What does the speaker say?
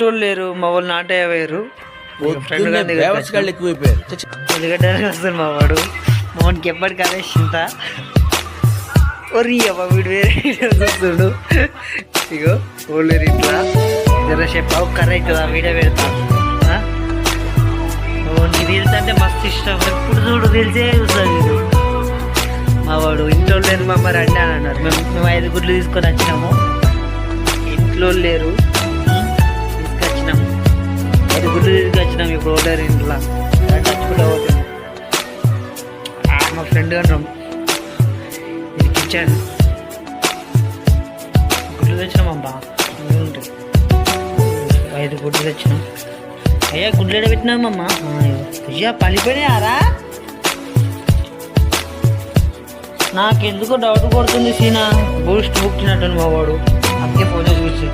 ఇంట్లో లేరు, మా వాళ్ళు నాటయ్య వేరు. ఎక్కువైపోయారు. ఎందుకంటే వస్తుంది మా వాడు. మా వాడికి ఎప్పటికి అదే చింత. ఒరి అవ్వ వీడు వేరే చూస్తుడు. ఇగో ఓలేరు ఇంట్లో జర చెప్పావు కర్ర అవుతుందా వీడియో పెడతా. నీ రీల్స్ అంటే మస్తు ఇష్టం, ఎప్పుడు చూడు రీల్సే చూస్తాడు వీడు. మా వాడు ఇంట్లో లేరు మా అమ్మ రండి అని అన్నారు. మేము 5 గుడ్లు తీసుకొని వచ్చినాము. ఇంట్లో లేరు తీసుకొచ్చినాము. 5 గుడ్లు తీసుకొచ్చినాము. ఇప్పుడు ఓలేరు ఇంట్లో టచ్కుండా పోతుంది. మా ఫ్రెండ్ అన్నాం ఇది కిచెన్. గుడ్లు తెచ్చినాం అబ్బా, ఉంటాయి 5 గుడ్లు తెచ్చినాం. అయ్యా గుడ్లు ఎడ పెట్టినామమ్మా? అయ్యా పలిపోయినాయారా? నాకెందుకో డౌట్ కొడుతుంది సీనా. బూస్ట్ బుక్కినట్టు మా వాడు అందుకే ఫోటో చూసి